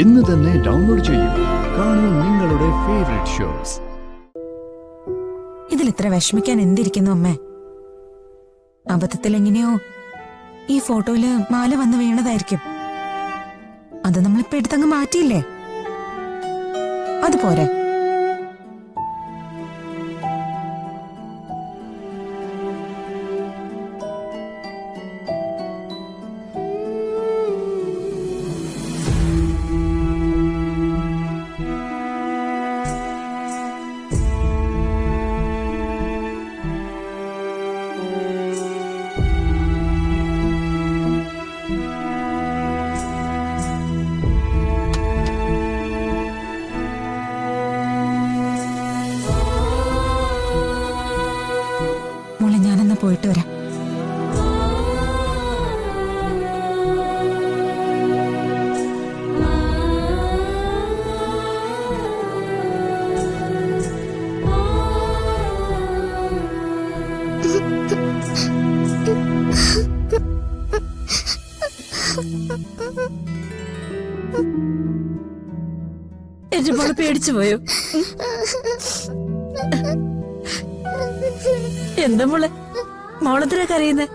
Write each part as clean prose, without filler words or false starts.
ഇന്ന് തന്നെ ഡൗൺലോഡ് ചെയ്യൂ. കാണൂ നിങ്ങളുടെ ഫേവറേറ്റ് ഷോസ്. ഇതിൽ ഇത്ര വിഷമിക്കാൻ എന്തിരിക്കുന്നു അമ്മേ? അബദ്ധത്തിൽ എങ്ങനെയോ ഈ ഫോട്ടോയില് മാല വന്ന് വീണതായിരിക്കും. അത് നമ്മളിപ്പോ എടുത്തങ്ങ് മാറ്റിയില്ലേ, അതുപോരെ? പോയിട്ട് വരാം. എന്റെ മോള് പേടിച്ചു പോയോ? എന്താ മോളെ, മോളെന്തിനാ കരയുന്നേ?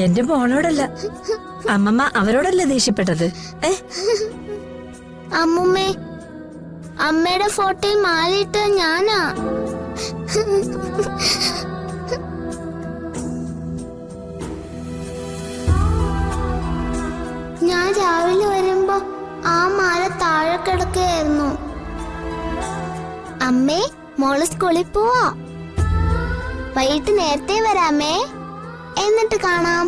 എന്റെ മോളോടല്ല, അമ്മമ്മ അവരോടല്ലേ ദേഷ്യപ്പെട്ടത്? അമ്മുമ്മേ, അമ്മയുടെ ഫോട്ടോയിൽ മാലയിട്ട് ഞാനാ. ഞാൻ രാവിലെ വരുമ്പോ ആ മാല താഴെ കിടക്കുകയായിരുന്നു. അമ്മേ, മോള് സ്കൂളിൽ പോവാ. വൈകിട്ട് നേരത്തെ വരാമേ, എന്നിട്ട് കാണാം.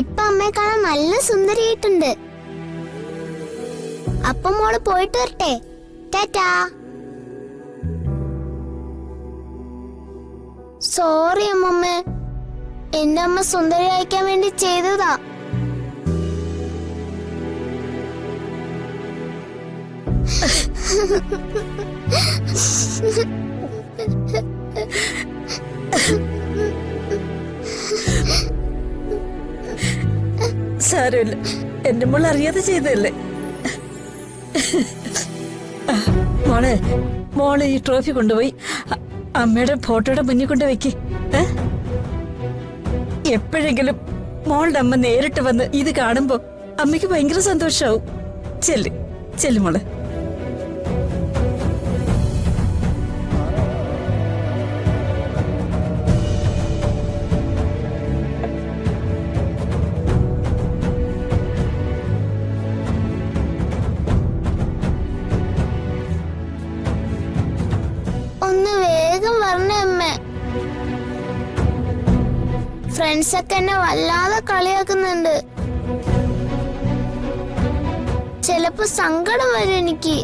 ഇപ്പൊ അമ്മയെ കാണാൻ നല്ല സുന്ദരിയായിട്ടുണ്ട്. അപ്പൊ മോള് പോയിട്ട് വരട്ടെ. ടാറ്റാ. സോറി അമ്മമ്മ, എന്റെ അമ്മ സുന്ദരി അയക്കാൻ വേണ്ടി ചെയ്തതാ. സാരമില്ല, എന്റെ മോൾ അറിയാതെ ചെയ്തല്ലേ. മോള് ഈ ട്രോഫി കൊണ്ടുപോയി അമ്മയുടെ ഫോട്ടോയുടെ മുന്നിൽ കൊണ്ട് വെക്ക്. എപ്പോഴെങ്കിലും മോളുടെ അമ്മ നേരിട്ട് വന്ന് ഇത് കാണുമ്പോ അമ്മയ്ക്ക് ഭയങ്കര സന്തോഷാവും. ചെല്ലു മോളെ. ഫ്രണ്ട്സ് ഒക്കെ എന്നെ വല്ലാതെ കളിയാക്കുന്നുണ്ട്. ചിലപ്പോ സങ്കടം വരും എനിക്ക്.